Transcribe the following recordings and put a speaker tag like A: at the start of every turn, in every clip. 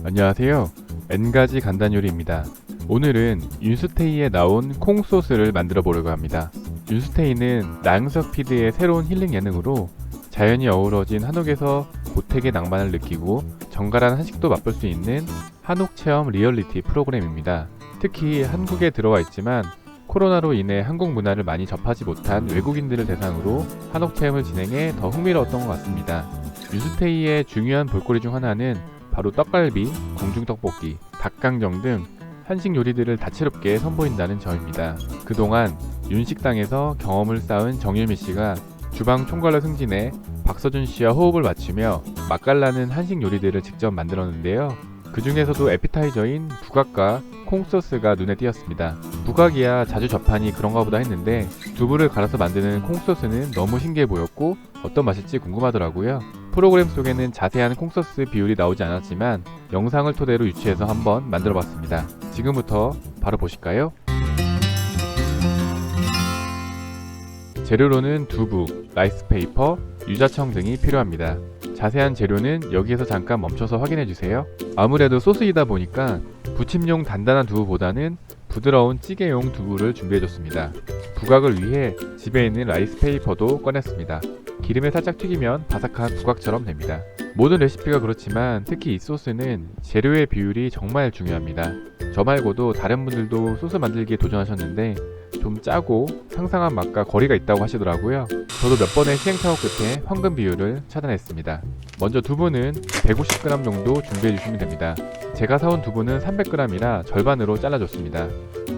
A: 안녕하세요. N가지 간단 요리입니다. 오늘은 윤수테이에 나온 콩 소스를 만들어 보려고 합니다. 윤수테이는 나영석 PD의 새로운 힐링 예능으로 자연이 어우러진 한옥에서 고택의 낭만을 느끼고 정갈한 한식도 맛볼 수 있는 한옥 체험 리얼리티 프로그램입니다. 특히 한국에 들어와 있지만 코로나로 인해 한국 문화를 많이 접하지 못한 외국인들을 대상으로 한옥 체험을 진행해 더 흥미로웠던 것 같습니다. 윤수테이의 중요한 볼거리 중 하나는 바로 떡갈비, 공중떡볶이, 닭강정 등 한식 요리들을 다채롭게 선보인다는 점입니다. 그동안 윤식당에서 경험을 쌓은 정유미 씨가 주방 총괄로 승진해 박서준 씨와 호흡을 맞추며 맛깔나는 한식 요리들을 직접 만들었는데요. 그 중에서도 에피타이저인 부각과 콩소스가 눈에 띄었습니다. 부각이야 자주 접하니 그런가 보다 했는데 두부를 갈아서 만드는 콩소스는 너무 신기해 보였고 어떤 맛일지 궁금하더라고요. 프로그램 속에는 자세한 콩소스 비율이 나오지 않았지만 영상을 토대로 유추해서 한번 만들어 봤습니다. 지금부터 바로 보실까요? 재료로는 두부, 라이스페이퍼, 유자청 등이 필요합니다. 자세한 재료는 여기에서 잠깐 멈춰서 확인해주세요. 아무래도 소스이다 보니까 부침용 단단한 두부보다는 부드러운 찌개용 두부를 준비해줬습니다. 부각을 위해 집에 있는 라이스페이퍼도 꺼냈습니다. 기름에 살짝 튀기면 바삭한 부각처럼 됩니다. 모든 레시피가 그렇지만 특히 이 소스는 재료의 비율이 정말 중요합니다. 저 말고도 다른 분들도 소스 만들기에 도전하셨는데 좀 짜고 상상한 맛과 거리가 있다고 하시더라고요. 저도 몇 번의 시행착오 끝에 황금 비율을 찾아냈습니다. 먼저 두부는 150g 정도 준비해 주시면 됩니다. 제가 사온 두부는 300g이라 절반으로 잘라줬습니다.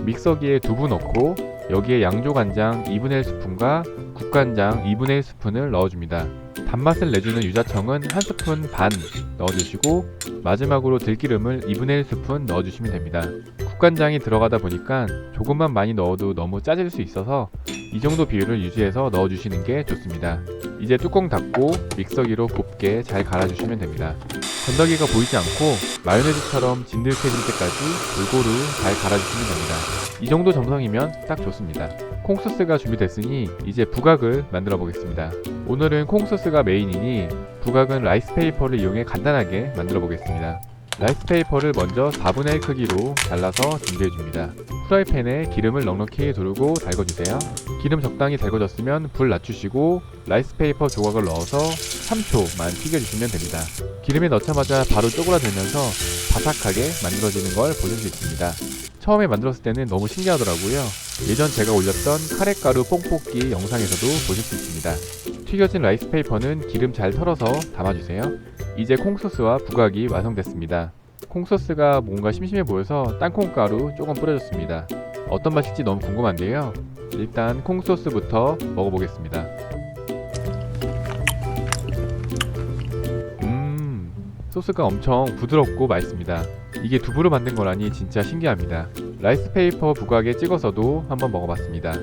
A: 믹서기에 두부 넣고 여기에 양조간장 2분의 1스푼과 국간장 2분의 1스푼을 넣어줍니다. 단맛을 내주는 유자청은 1스푼 반 넣어주시고 마지막으로 들기름을 2분의 1스푼 넣어주시면 됩니다. 국간장이 들어가다 보니까 조금만 많이 넣어도 너무 짜질 수 있어서 이 정도 비율을 유지해서 넣어주시는 게 좋습니다. 이제 뚜껑 닫고 믹서기로 곱게 잘 갈아주시면 됩니다. 건더기가 보이지 않고 마요네즈처럼 진득해질 때까지 골고루 잘 갈아주시면 됩니다. 이 정도 점성이면 딱 좋습니다. 콩소스가 준비됐으니 이제 부각을 만들어 보겠습니다. 오늘은 콩소스가 메인이니 부각은 라이스페이퍼를 이용해 간단하게 만들어 보겠습니다. 라이스페이퍼를 먼저 4분의 1 크기로 잘라서 준비해줍니다. 프라이팬에 기름을 넉넉히 두르고 달궈주세요. 기름 적당히 달궈졌으면 불 낮추시고 라이스페이퍼 조각을 넣어서 3초만 튀겨주시면 됩니다. 기름에 넣자마자 바로 쪼그라들면서 바삭하게 만들어지는 걸 보실 수 있습니다. 처음에 만들었을 때는 너무 신기하더라고요. 예전 제가 올렸던 카레가루 뽕뽑기 영상에서도 보실 수 있습니다. 튀겨진 라이스페이퍼는 기름 잘 털어서 담아주세요. 이제 콩소스와 부각이 완성됐습니다. 콩소스가 뭔가 심심해 보여서 땅콩가루 조금 뿌려줬습니다. 어떤 맛일지 너무 궁금한데요. 일단 콩소스부터 먹어보겠습니다. 소스가 엄청 부드럽고 맛있습니다. 이게 두부로 만든 거라니 진짜 신기합니다. 라이스페이퍼 부각에 찍어서도 한번 먹어봤습니다.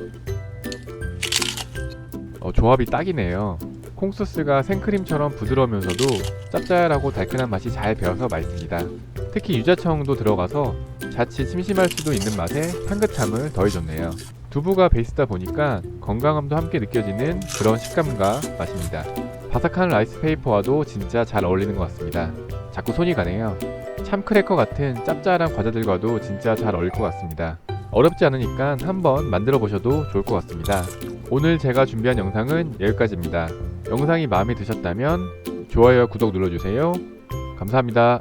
A: 조합이 딱이네요. 콩소스가 생크림처럼 부드러우면서도 짭짤하고 달큰한 맛이 잘 배어서 맛있습니다. 특히 유자청도 들어가서 자칫 심심할 수도 있는 맛에 향긋함을 더해줬네요. 두부가 베이스다 보니까 건강함도 함께 느껴지는 그런 식감과 맛입니다. 바삭한 라이스페이퍼와도 진짜 잘 어울리는 것 같습니다. 자꾸 손이 가네요. 참크래커 같은 짭짤한 과자들과도 진짜 잘 어울릴 것 같습니다. 어렵지 않으니까 한번 만들어 보셔도 좋을 것 같습니다. 오늘 제가 준비한 영상은 여기까지입니다. 영상이 마음에 드셨다면 좋아요와 구독 눌러주세요. 감사합니다.